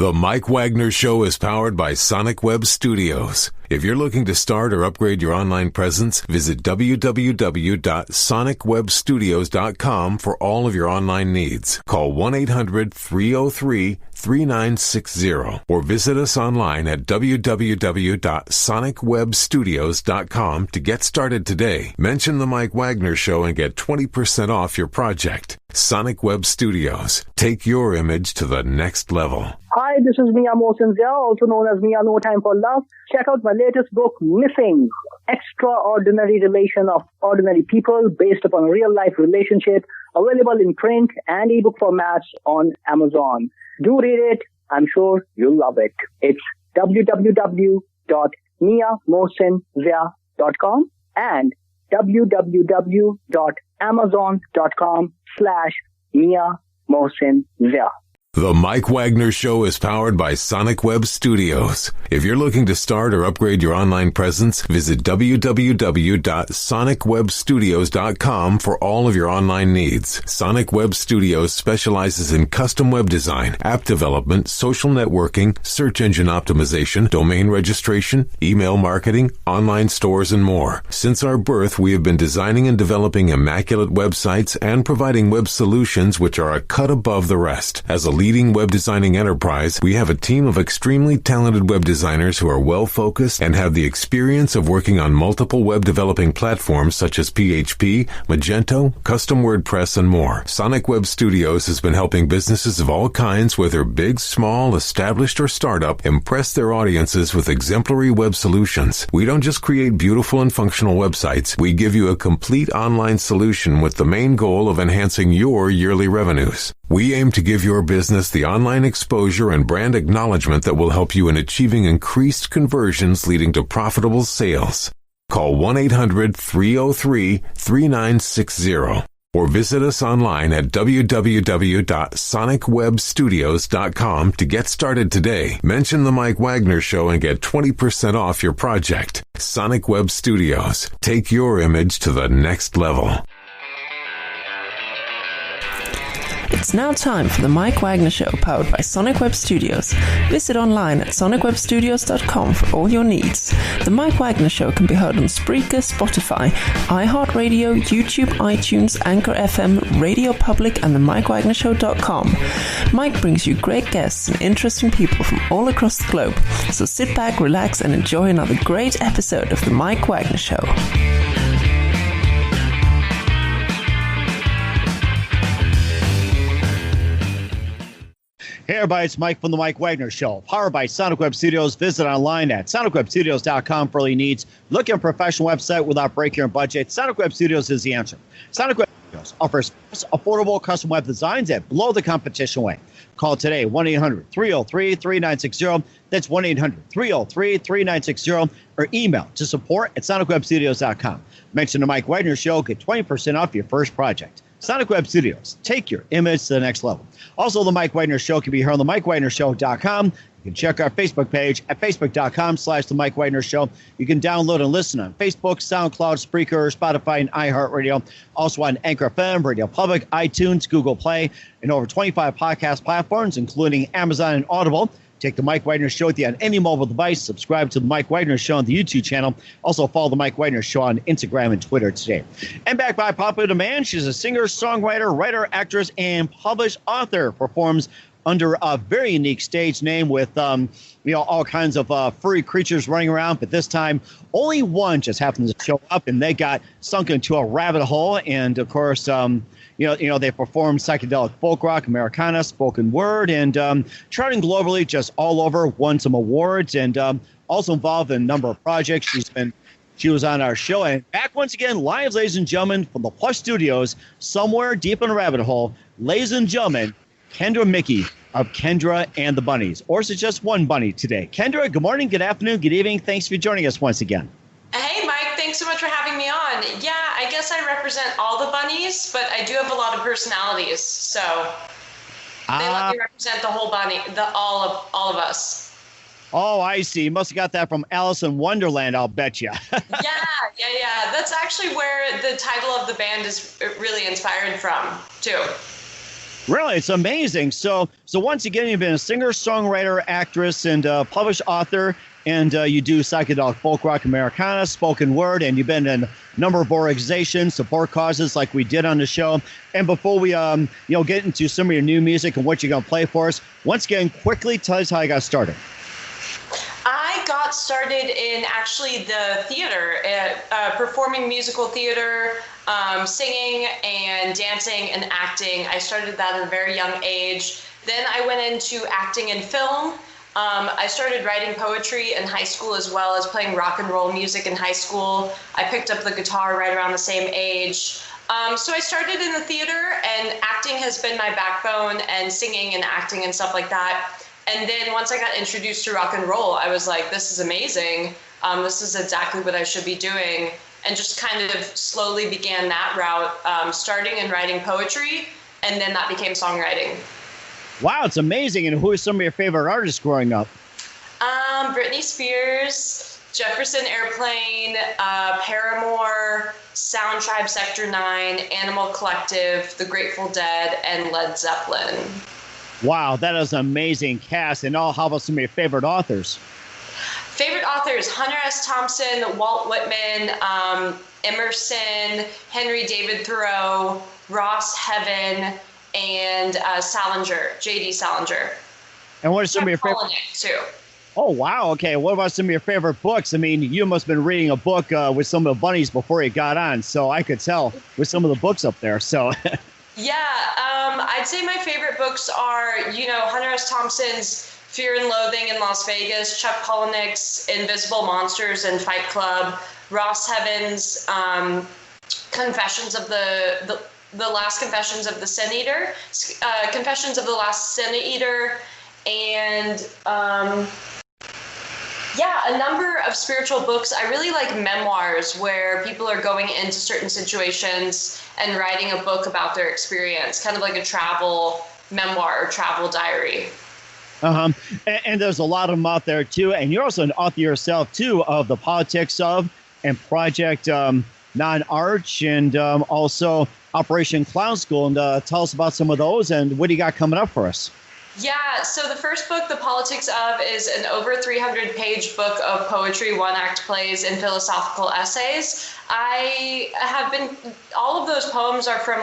The Mike Wagner Show is powered by Sonic Web Studios. If you're looking to start or upgrade your online presence, visit www.sonicwebstudios.com for all of your online needs. Call 1-800-303-3960 or visit us online at www.sonicwebstudios.com to get started today. Mention The Mike Wagner Show and get 20% off your project. Sonic Web Studios. Take your image to the next level. Hi, this is Mia Mosinzia, also known as Mia No Time for Love. Check out my latest book, Missing, Extraordinary Relation of Ordinary People, based upon a real-life relationship, available in print and ebook formats on Amazon. Do read it. I'm sure you'll love it. It's www.miamosinzia.com and www.amazon.com/Mia Mosinzia. The Mike Wagner Show is powered by Sonic Web Studios. If you're looking to start or upgrade your online presence, visit www.sonicwebstudios.com for all of your online needs. Sonic Web Studios specializes in custom web design, app development, social networking, search engine optimization, domain registration, email marketing, online stores, and more. Since our birth, we have been designing and developing immaculate websites and providing web solutions which are a cut above the rest. As a leading web designing enterprise, we have a team of extremely talented web designers who are well-focused and have the experience of working on multiple web developing platforms such as PHP, Magento, custom WordPress, and more. Sonic Web Studios has been helping businesses of all kinds, whether big, small, established, or startup, impress their audiences with exemplary web solutions. We don't just create beautiful and functional websites. We give you a complete online solution with the main goal of enhancing your yearly revenues. We aim to give your business the online exposure and brand acknowledgement that will help you in achieving increased conversions leading to profitable sales. Call 1-800-303-3960 or visit us online at www.sonicwebstudios.com to get started today. Mention The Mike Wagner Show and get 20% off your project. Sonic Web Studios. Take your image to the next level. It's now time for the Mike Wagner Show, powered by Sonic Web Studios. Visit online at sonicwebstudios.com for all your needs. The Mike Wagner Show can be heard on Spreaker, Spotify, iHeartRadio, YouTube, iTunes, Anchor FM, Radio Public, and the MikeWagnerShow.com. Mike brings you great guests and interesting people from all across the globe. So sit back, relax, and enjoy another great episode of the Mike Wagner Show. Hey everybody, it's Mike from The Mike Wagner Show, powered by Sonic Web Studios. Visit online at sonicwebstudios.com for all your needs. Looking at a professional website without breaking your budget? Sonic Web Studios is the answer. Sonic Web Studios offers affordable custom web designs that blow the competition away. Call today, 1-800-303-3960. That's 1-800-303-3960. Or email to support@sonicwebstudios.com. Mention The Mike Wagner Show, get 20% off your first project. Sonic Web Studios. Take your image to the next level. Also, The Mike Wagner Show can be heard on the MikeWagnerShow.com. You can check our Facebook page at facebook.com/The Mike Wagner Show. You can download and listen on Facebook, SoundCloud, Spreaker, Spotify, and iHeartRadio. Also on Anchor FM, Radio Public, iTunes, Google Play, and over 25 podcast platforms, including Amazon and Audible. Take the Mike Wagner Show with you on any mobile device. Subscribe to the Mike Wagner Show on the YouTube channel. Also follow the Mike Wagner Show on Instagram and Twitter today. And back by popular demand, she's a singer, songwriter, writer, actress, and published author. Performs under a very unique stage name with all kinds of furry creatures running around. But this time, only one just happened to show up, and they got sunk into a rabbit hole. And of course, they perform psychedelic folk rock, Americana, spoken word, and charting globally, just all over. Won some awards, and also involved in a number of projects. She was on our show, and back once again, live, ladies and gentlemen, from the Plush Studios, somewhere deep in a rabbit hole. Ladies and gentlemen, Kendra Muecke of Kendra and the Bunnies, or is it just one bunny today? Kendra, good morning, good afternoon, good evening. Thanks for joining us once again. Hey, Mike, thanks so much for having me on. Yeah, I guess I represent all the bunnies, but I do have a lot of personalities, so they let me represent the whole bunny, all of us. Oh, I see. You must have got that from Alice in Wonderland, I'll bet you. Yeah. That's actually where the title of the band is really inspired from, too. Really, it's amazing. So once again, you've been a singer, songwriter, actress, and published author, and you do psychedelic folk rock, Americana, spoken word, and you've been in a number of organizations, support causes like we did on the show. And before we get into some of your new music and what you're going to play for us, once again, quickly tell us how you got started. I got started in actually the theater, performing musical theater, singing and dancing and acting. I started that at a very young age. Then I went into acting and film. I started writing poetry in high school as well as playing rock and roll music in high school. I picked up the guitar right around the same age. So I started in the theater, and acting has been my backbone, and singing and acting and stuff like that. And then once I got introduced to rock and roll, I was like, this is amazing. This is exactly what I should be doing. And just kind of slowly began that route, starting and writing poetry, and then that became songwriting. Wow, it's amazing. And who are some of your favorite artists growing up? Britney Spears, Jefferson Airplane, Paramore, Sound Tribe Sector 9, Animal Collective, The Grateful Dead, and Led Zeppelin. Wow, that is an amazing cast. And how about some of your favorite authors? Favorite authors: Hunter S. Thompson, Walt Whitman, Emerson, Henry David Thoreau, Ross Heaven, and Salinger, J.D. Salinger. And what are some of your favorite? Too. Oh, wow. Okay. What about some of your favorite books? I mean, you must have been reading a book with some of the Bunnies before you got on, so I could tell with some of the books up there. So. Yeah, I'd say my favorite books are, Hunter S. Thompson's Fear and Loathing in Las Vegas, Chuck Palahniuk's Invisible Monsters and Fight Club, Ross Heaven's Confessions of the Last Confessions of the Sin Eater, Confessions of the Last Sin Eater, and a number of spiritual books. I really like memoirs where people are going into certain situations and writing a book about their experience, kind of like a travel memoir or travel diary. And there's a lot of them out there too. And you're also an author yourself too of The Politics of and Project Non-Arch, and also Operation Clown School. And tell us about some of those and what do you got coming up for us? Yeah, so the first book, The Politics of, is an over 300-page book of poetry, one-act plays, and philosophical essays. All of those poems are from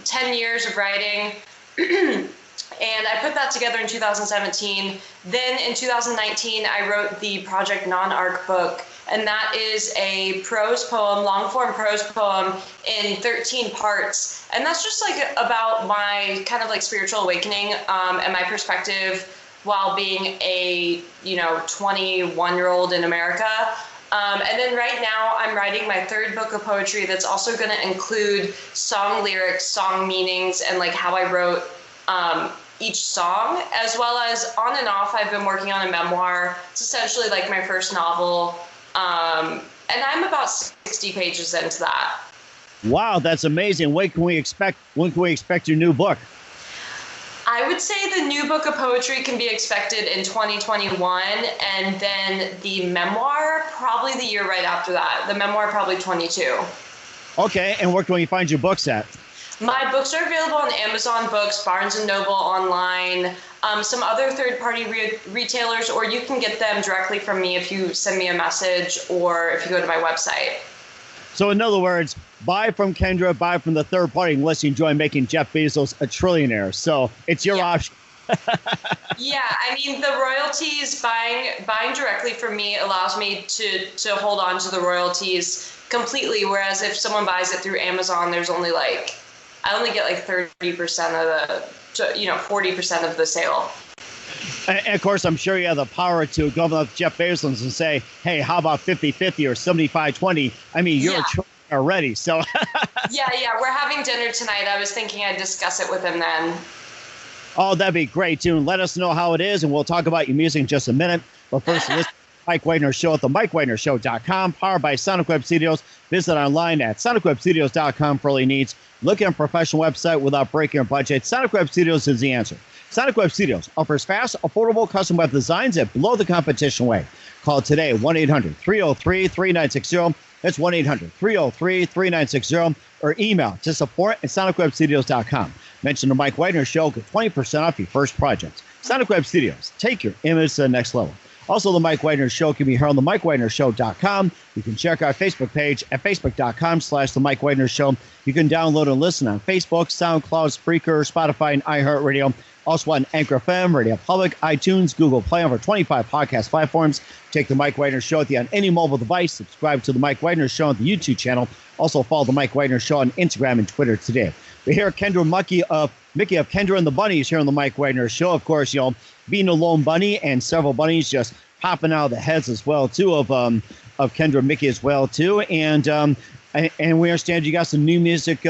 10 years of writing. And I put that together in 2017. Then in 2019, I wrote the Project Non-Arc book, and that is a prose poem, long-form prose poem in 13 parts. And that's just about my kind of spiritual awakening and my perspective while being a 21-year-old in America. And then right now I'm writing my third book of poetry that's also going to include song lyrics, song meanings, and how I wrote each song, as well as on and off I've been working on a memoir. It's essentially my first novel, and I'm about 60 pages into that. Wow, that's amazing. When can we expect your new book? I would say the new book of poetry can be expected in 2021, and then the memoir probably the year right after that. The memoir probably 22. Okay, and where can we find your books at? My books are available on Amazon Books, Barnes & Noble online, some other third-party retailers, or you can get them directly from me if you send me a message or if you go to my website. So in other words, buy from Kendra, buy from the third party, unless you enjoy making Jeff Bezos a trillionaire. So it's your option. Yeah, I mean, the royalties, buying directly from me allows me to hold on to the royalties completely, whereas if someone buys it through Amazon, there's only I only get 30% of the, 40% of the sale. And of course, I'm sure you have the power to go up to Jeff Bezos and say, hey, how about 50-50 or 75-20? I mean, you're a trillionaire already, so. Yeah, we're having dinner tonight. I was thinking I'd discuss it with him then. Oh, that'd be great, too. And let us know how it is, and we'll talk about your music in just a minute. But first, listen to Mike Wagner Show at the MikeWagnerShow.com, powered by Sonic Web Studios. Visit online at SonicWebStudios.com for all your needs. Look at a professional website without breaking your budget. Sonic Web Studios is the answer. Sonic Web Studios offers fast, affordable custom web designs at below the competition rate. Call today, 1-800-303-3960. That's 1-800-303-3960. Or email to support@SonicWebStudios.com. Mention the Mike Wagner Show, get 20% off your first project. Sonic Web Studios, take your image to the next level. Also, the Mike Wagner Show can be heard on the MikeWagnerShow.com. You can check our Facebook page at Facebook.com/The Mike Wagner Show. You can download and listen on Facebook, SoundCloud, Spreaker, Spotify, and iHeartRadio. Also on Anchor FM, Radio Public, iTunes, Google Play, over 25 podcast platforms. Take the Mike Wagner Show with you on any mobile device. Subscribe to the Mike Wagner Show on the YouTube channel. Also follow the Mike Wagner Show on Instagram and Twitter today. We hear Kendra Muecke of Kendra and the Bunnies here on the Mike Wagner Show. Of course, being a lone bunny and several bunnies just popping out of the heads as well too of Kendra Muecke as well too. And we understand you got some new music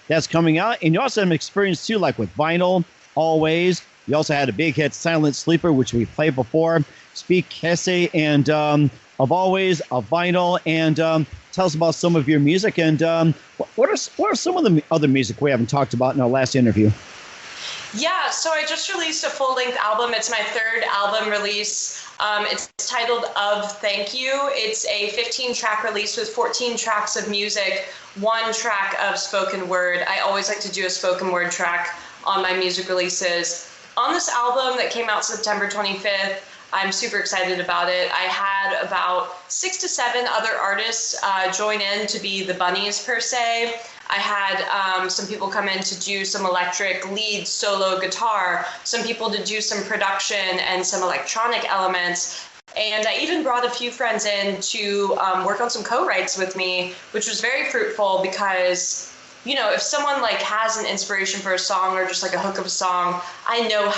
that's coming out, and you also have an experience too, like with vinyl. Always. You also had a big hit, Silent Sleeper, which we played before. Speak Hesse, and of Always, of Vinyl, and tell us about some of your music. And what are some of the other music we haven't talked about in our last interview? Yeah, so I just released a full-length album. It's my third album release. It's titled Of Thank You. It's a 15-track release with 14 tracks of music, 1 track of spoken word. I always like to do a spoken word track on my music releases. On this album that came out September 25th, I'm super excited about it. I had about 6 to 7 other artists join in to be the Bunnies per se. I had some people come in to do some electric lead solo guitar, some people to do some production and some electronic elements. And I even brought a few friends in to work on some co-writes with me, which was very fruitful because if someone has an inspiration for a song or just a hook of a song, I know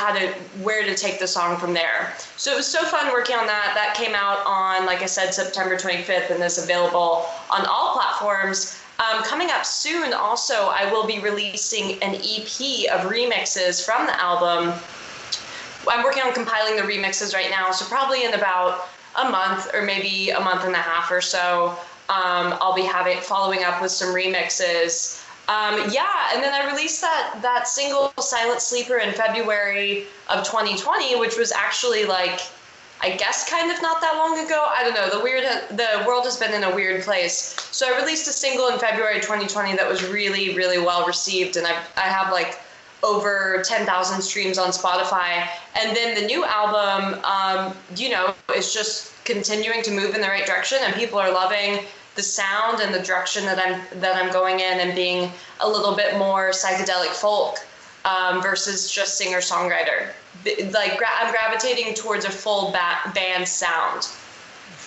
where to take the song from there. So it was so fun working on that. That came out on, like I said, September 25th, and is available on all platforms. Coming up soon, also, I will be releasing an EP of remixes from the album. I'm working on compiling the remixes right now, so probably in about a month or maybe a month and a half or so, I'll be following up with some remixes. And then I released that single Silent Sleeper in February of 2020, which was actually I guess kind of not that long ago. I don't know. The world has been in a weird place. So I released a single in February 2020 that was really, really well received, and I have over 10,000 streams on Spotify. And then the new album, is just continuing to move in the right direction, and people are loving the sound and the direction that I'm going in, and being a little bit more psychedelic folk versus just singer-songwriter. I'm gravitating towards a full band sound.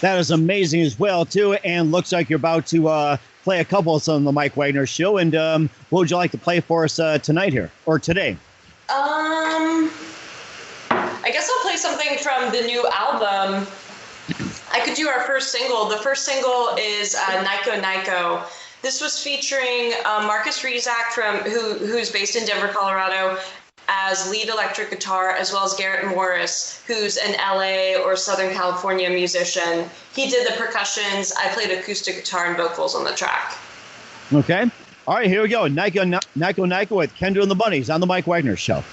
That is amazing as well too, and looks like you're about to play a couple of some of the Mike Wagner Show. And what would you like to play for us tonight here or today? I guess I'll play something from the new album. I could do our first single. The first single is Nico Nico. This was featuring Marcus Rizak, who's based in Denver, Colorado, as lead electric guitar, as well as Garrett Morris, who's an LA or Southern California musician. He did the percussions. I played acoustic guitar and vocals on the track. Okay. All right, here we go. Nico with Kendra and the Bunnies on the Mike Wagner Show.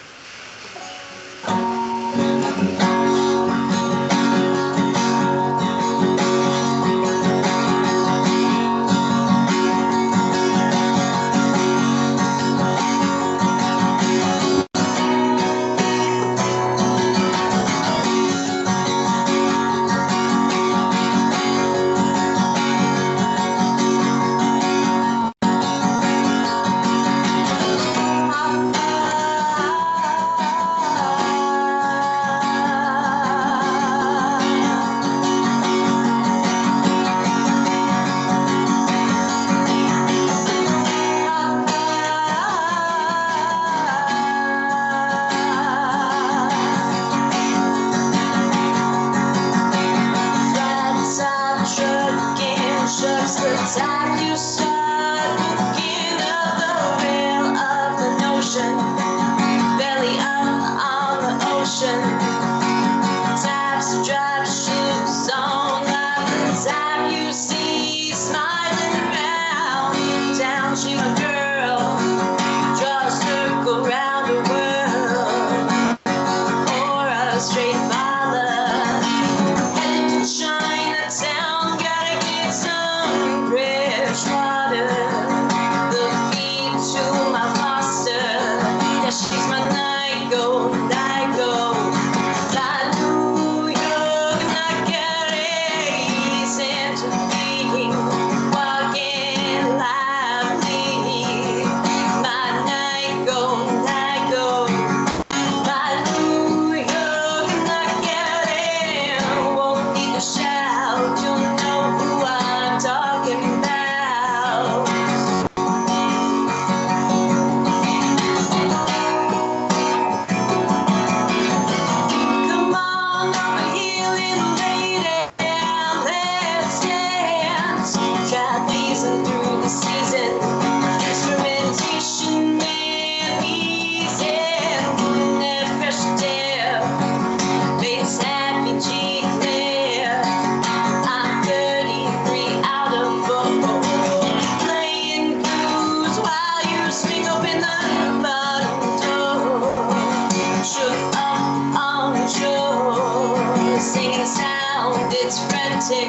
a sound, it's frantic.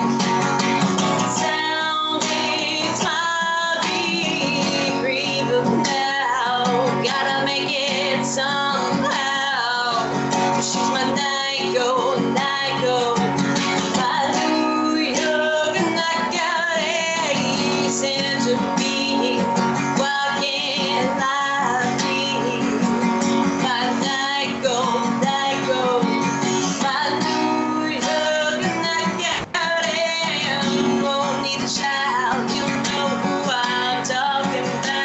Sound is my breathe now. Gotta make it somehow. She's my Nyko, Nyko. Hallelujah, knockout ace into being. Walking lively. My Nyko, Nyko. Hallelujah, knockout ace. Won't need a shout, you know who I'm talking about.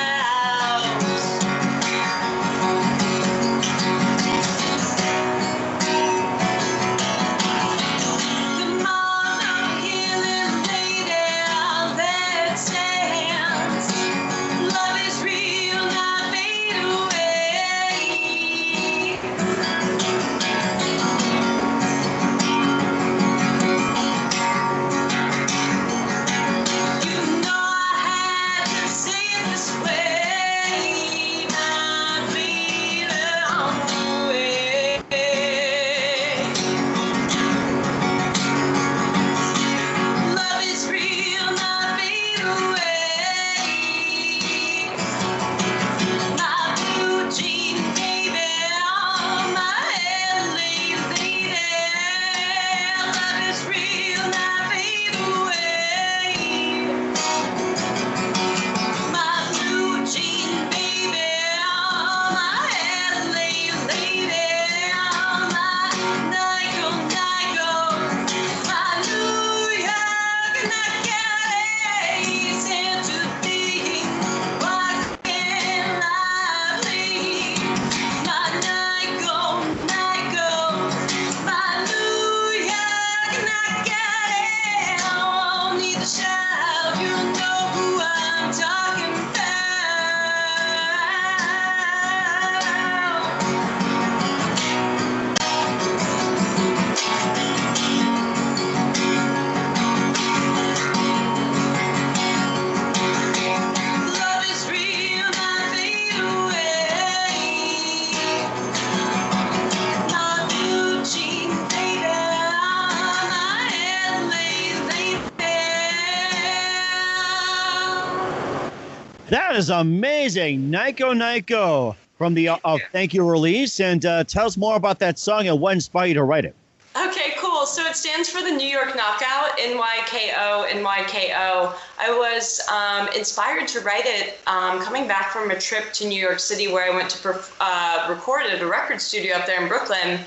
Come on, I'm healing lady on that stands. Love is real, not fade away. You know I had to say it this way, not fade away. Love is real, not fade away. My blue jean baby on my head lays lady. Love is real, not fade away. My blue jean baby on my head lays lady. My Nyko, Nyko. Hallelujah, knockout ace into being. Walking lively. My Nyko, Nyko. Hallelujah, knockout ace. I don't need to shout, you know who I'm talking about. Love is real, not fade away. My blue jean baby on my head lays That is amazing. Nyko Nyko from the Thank You release. And tell us more about that song and what inspired you to write it. Okay, cool. So it stands for the New York Knockout, NYKO, NYKO. I was inspired to write it coming back from a trip to New York City where I went to record at a record studio up there in Brooklyn.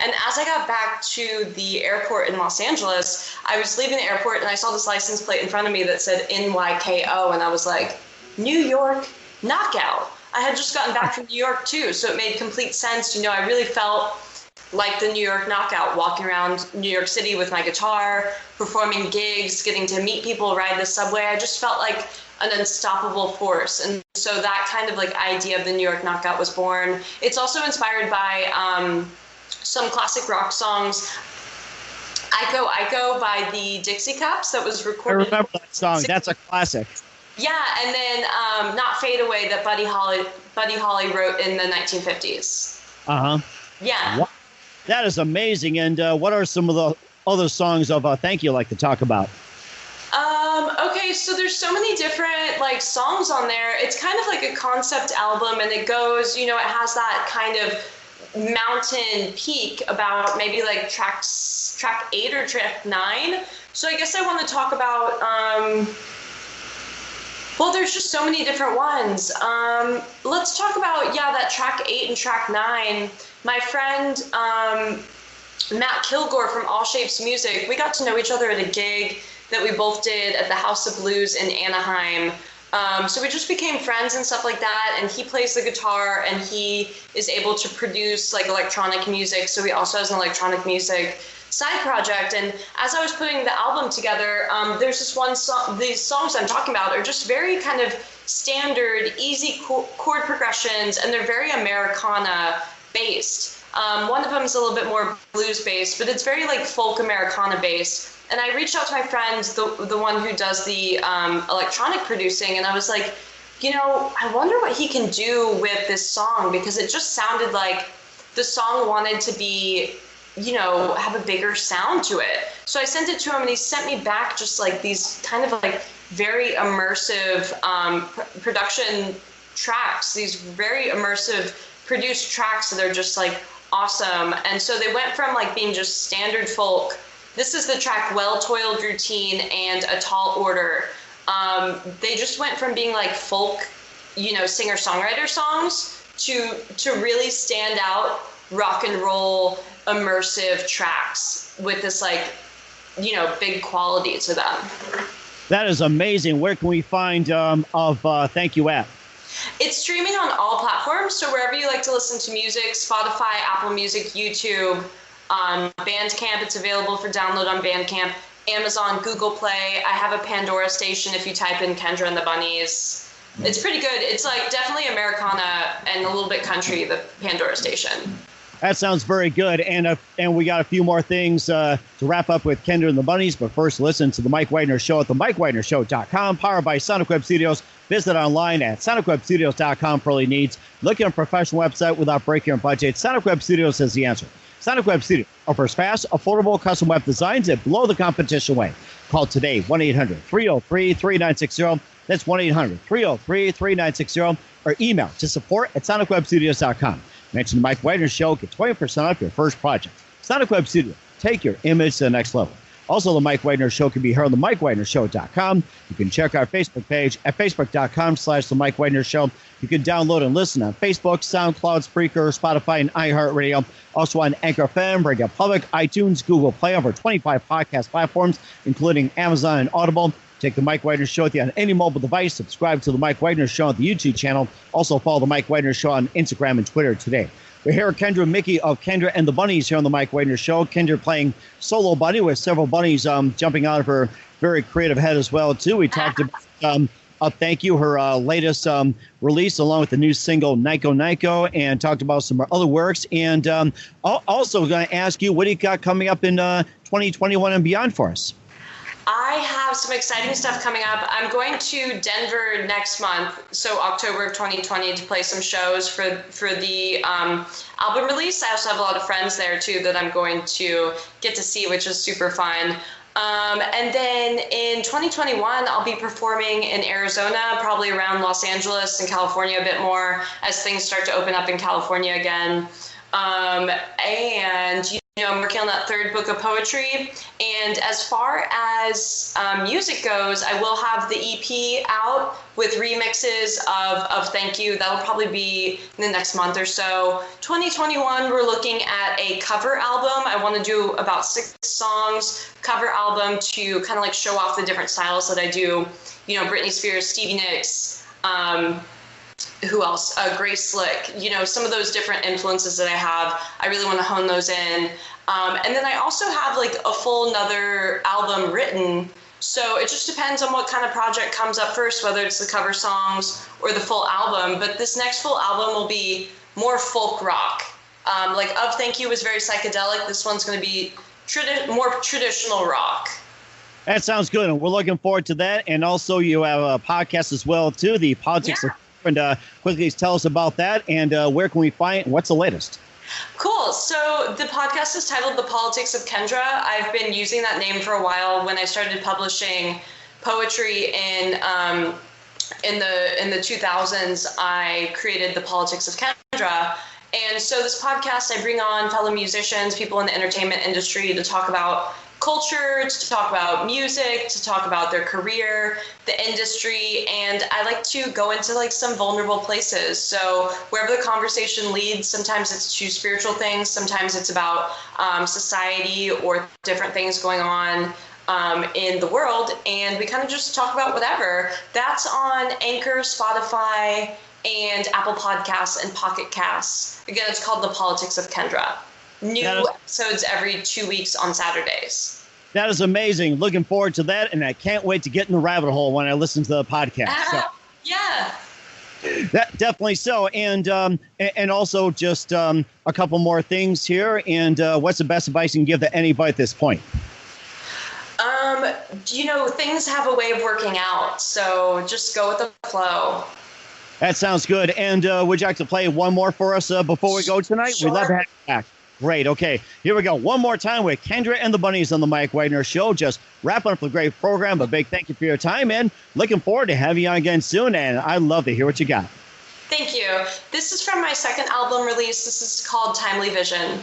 And as I got back to the airport in Los Angeles, I was leaving the airport and I saw this license plate in front of me that said NYKO. And I was like, New York Knockout. I had just gotten back from New York too, so it made complete sense. You know, I really felt like the New York Knockout, walking around New York City with my guitar, performing gigs, getting to meet people, ride the subway. I just felt like an unstoppable force. And so that kind of like idea of the New York Knockout was born. It's also inspired by some classic rock songs. Iko Iko by the Dixie Cups that was I recorded. remember that song. That's a classic. Yeah, and then Not Fade Away that Buddy Holly wrote in the 1950s. Uh-huh. Yeah. Wow. That is amazing. And what are some of the other songs of Thank You like to talk about? Okay, so there's so many different like songs on there. It's kind of like a concept album, and it goes, you know, it has that kind of mountain peak about maybe like track 8 or track 9. So I guess I want to talk about well, there's just so many different ones. Let's talk about, that track 8 and track 9. My friend Matt Kilgore from All Shapes Music, we got to know each other at a gig that we both did at the House of Blues in Anaheim. So we just became friends and stuff like that, and he plays the guitar and he is able to produce like electronic music, so he also has an electronic music side project. And as I was putting the album together, there's this one song, these songs I'm talking about are just very kind of standard, easy chord progressions, and they're very Americana based. One of them is a little bit more blues based, but it's very like folk Americana based. And I reached out to my friend, the one who does the electronic producing, and I was like, I wonder what he can do with this song, because it just sounded like the song wanted to be have a bigger sound to it. So I sent it to him, and he sent me back just like these kind of like very immersive production tracks, these very immersive produced tracks that are just like awesome. And so they went from like being just standard folk. This is the track Well-Toiled Routine and A Tall Order. They just went from being like folk, singer-songwriter songs to really stand out rock and roll immersive tracks with this like, big quality to them. That is amazing. Where can we find Thank You at? It's streaming on all platforms. So wherever you like to listen to music, Spotify, Apple Music, YouTube, Bandcamp, it's available for download on Bandcamp, Amazon, Google Play. I have a Pandora station if you type in Kendra and the Bunnies. It's pretty good. It's like definitely Americana and a little bit country, the Pandora station. That sounds very good. And we got a few more things to wrap up with Kendra and the Bunnies. But first, listen to The Mike Wagner Show at themikewagnershow.com, powered by Sonic Web Studios. Visit online at sonicwebstudios.com for all your needs. Looking at a professional website without breaking your budget? Sonic Web Studios is the answer. Sonic Web Studios offers fast, affordable custom web designs at below the competition way. Call today, 1-800-303-3960. That's 1-800-303-3960. Or email to support@sonicwebstudios.com. Mention the Mike Wagner Show. Get 20% off your first project. Sonic Web Studio. Take your image to the next level. Also, the Mike Wagner Show can be heard on themikewagnershow.com. You can check our Facebook page at facebook.com/the Mike Wagner Show. You can download and listen on Facebook, SoundCloud, Spreaker, Spotify, and iHeartRadio. Also on Anchor FM, Radio Public, iTunes, Google Play, over 25 podcast platforms, including Amazon and Audible. Take the Mike Wagner Show with you on any mobile device. Subscribe to the Mike Wagner Show on the YouTube channel. Also follow the Mike Wagner Show on Instagram and Twitter today. We're here at Kendra Muecke of Kendra and the Bunnies here on the Mike Wagner Show. Kendra playing solo bunny with several bunnies jumping out of her very creative head as well, too. We talked about Thank You, her latest release, along with the new single Nico Nico, and talked about some other works. And also going to ask you, what do you got coming up in 2021 and beyond for us? I have some exciting stuff coming up. I'm going to Denver next month, so October of 2020, to play some shows for the album release. I also have a lot of friends there, too, that I'm going to get to see, which is super fun. And then in 2021, I'll be performing in Arizona, probably around Los Angeles and California a bit more as things start to open up in California again. I'm working on that third book of poetry. And as far as music goes, I will have the EP out with remixes of Thank You. That'll probably be in the next month or so. 2021, we're looking at a cover album. I want to do about 6 songs, cover album, to kind of like show off the different styles that I do. Britney Spears, Stevie Nicks, who else? Grace Slick. Some of those different influences that I have, I really want to hone those in. And then I also have like a full another album written. So it just depends on what kind of project comes up first, whether it's the cover songs or the full album. But this next full album will be more folk rock. Like Of Thank You was very psychedelic. This one's going to be more traditional rock. That sounds good. And we're looking forward to that. And also you have a podcast as well, too, the Politics of And quickly tell us about that, and where can we find it, and what's the latest? Cool. So the podcast is titled The Politics of Kendra. I've been using that name for a while. When I started publishing poetry in the 2000s, I created The Politics of Kendra. And so this podcast, I bring on fellow musicians, people in the entertainment industry, to talk about culture, to talk about music, to talk about their career, the industry, and I like to go into like some vulnerable places. So wherever the conversation leads, sometimes it's to spiritual things, sometimes it's about society or different things going on in the world, and we kind of just talk about whatever. That's on Anchor, Spotify, and Apple Podcasts and Pocket Casts. Again, it's called The Politics of Kendra. New episodes every 2 weeks on Saturdays. That is amazing. Looking forward to that, and I can't wait to get in the rabbit hole when I listen to the podcast. Yeah. That definitely so. And also just a couple more things here. And what's the best advice you can give to anybody at this point? Things have a way of working out, so just go with the flow. That sounds good. And would you like to play one more for us before we go tonight? Sure. We'd love to have you back. Great. Okay, here we go. One more time with Kendra and the Bunnies on the Mike Wagner Show. Just wrapping up the great program. A big thank you for your time, and looking forward to having you on again soon. And I'd love to hear what you got. Thank you. This is from my second album release. This is called Timely Vision.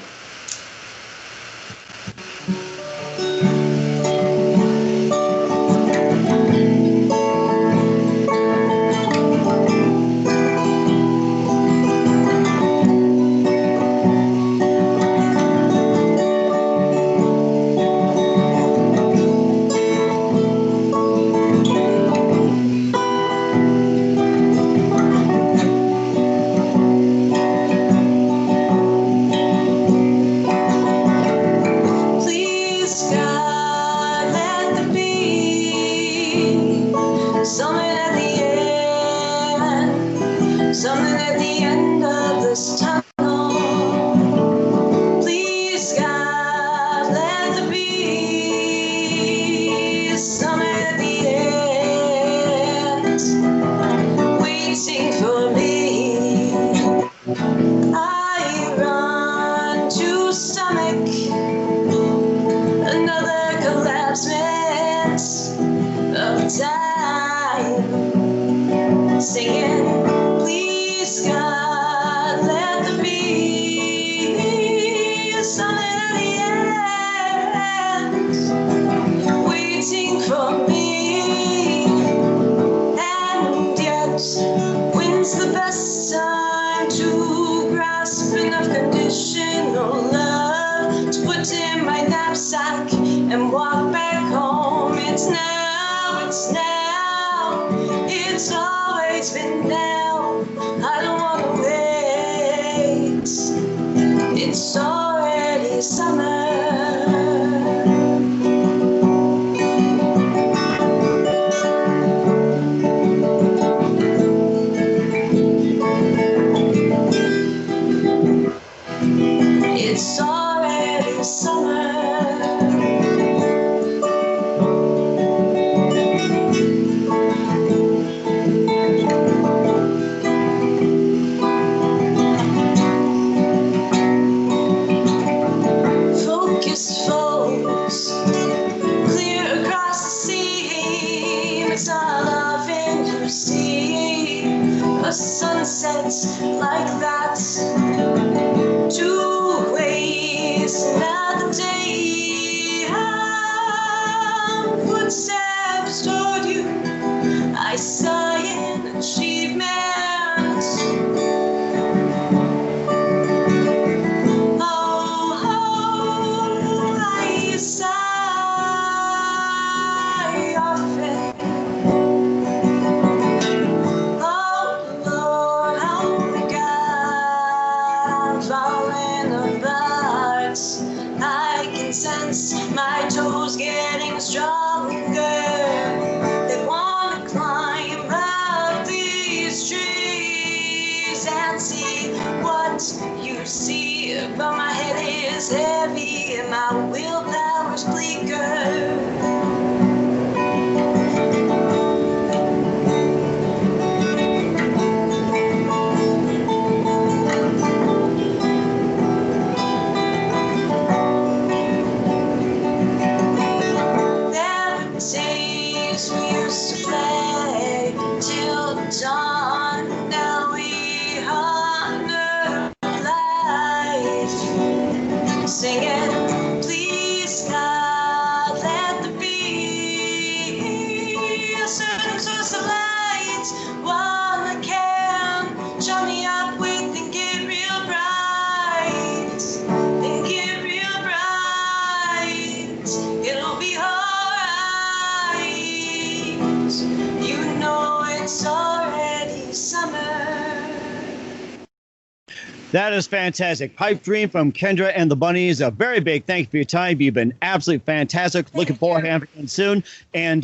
That is fantastic. Pipe Dream from Kendra and the Bunnies. A very big thank you for your time. You've been absolutely fantastic. Looking forward to having you soon. And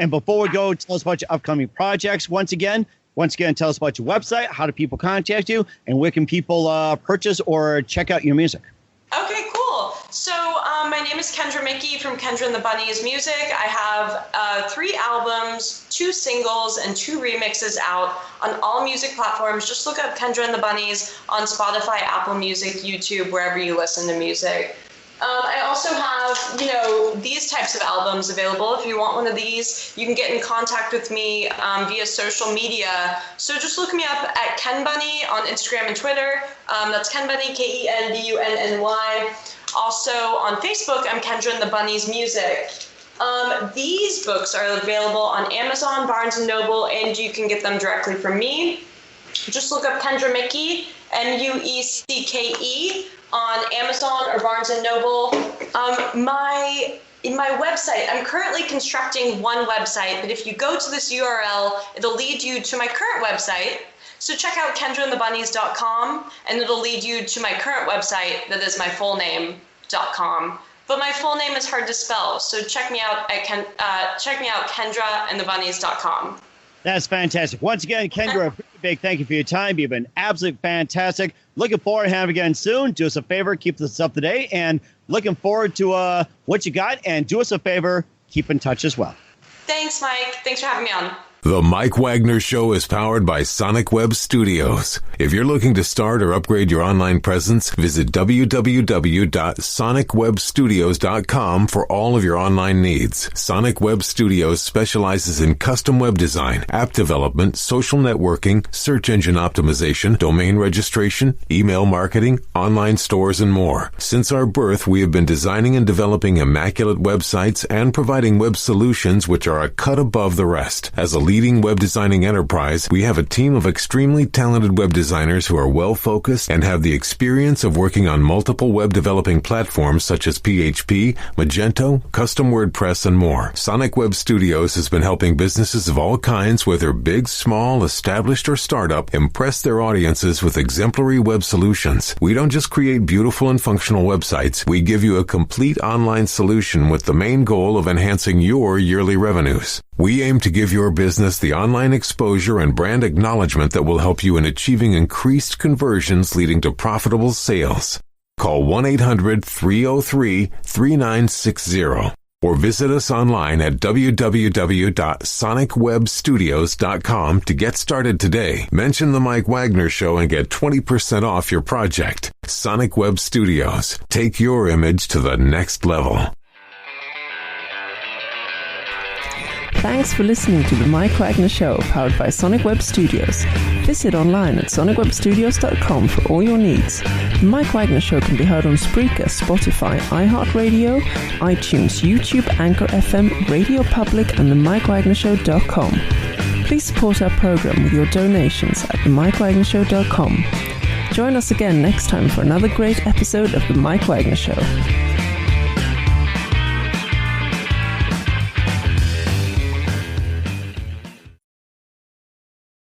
before we go, tell us about your upcoming projects. Once again, tell us about your website. How do people contact you? And where can people purchase or check out your music? Okay, cool. So My name is Kendra Muecke from Kendra and the Bunnies Music. I have 3 albums, 2 singles, and 2 remixes out on all music platforms. Just look up Kendra and the Bunnies on Spotify, Apple Music, YouTube, wherever you listen to music. I also have, these types of albums available. If you want one of these, you can get in contact with me via social media. So just look me up at Ken Bunny on Instagram and Twitter. That's Ken Bunny, KenBunny. Also on Facebook, I'm Kendra and the Bunnies Music. These books are available on Amazon, Barnes & Noble, and you can get them directly from me. Just look up Kendra Muecke, Muecke, on Amazon or Barnes & Noble. In my website, I'm currently constructing one website, but if you go to this URL, it'll lead you to my current website. So check out kendraandthebunnies.com, and it'll lead you to my current website that is my full name.com. But my full name is hard to spell, so check me out at kendraandthebunnies.com. That's fantastic. Once again, Kendra, a big thank you for your time. You've been absolutely fantastic. Looking forward to having you again soon. Do us a favor, keep this up to date, and looking forward to what you got. And do us a favor, keep in touch as well. Thanks, Mike. Thanks for having me on. The Mike Wagner Show is powered by Sonic Web Studios. If you're looking to start or upgrade your online presence, visit www.sonicwebstudios.com for all of your online needs. Sonic Web Studios specializes in custom web design, app development, social networking, search engine optimization, domain registration, email marketing, online stores, and more. Since our birth, we have been designing and developing immaculate websites and providing web solutions which are a cut above the rest. As a leading web designing enterprise, we have a team of extremely talented web designers who are well-focused and have the experience of working on multiple web developing platforms such as PHP, Magento, custom WordPress, and more. Sonic Web Studios has been helping businesses of all kinds, whether big, small, established, or startup, impress their audiences with exemplary web solutions. We don't just create beautiful and functional websites. We give you a complete online solution with the main goal of enhancing your yearly revenues. We aim to give your business the online exposure and brand acknowledgement that will help you in achieving increased conversions leading to profitable sales. Call 1-800-303-3960 or visit us online at www.sonicwebstudios.com to get started today. Mention the Mike Wagner Show and get 20% off your project. Sonic Web Studios. Take your image to the next level. Thanks for listening to the Mike Wagner Show, powered by Sonic Web Studios. Visit online at sonicwebstudios.com for all your needs. The Mike Wagner Show can be heard on Spreaker, Spotify, iHeartRadio, iTunes, YouTube, Anchor FM, Radio Public, and themikewagnershow.com. Please support our program with your donations at themikewagnershow.com. Join us again next time for another great episode of The Mike Wagner Show.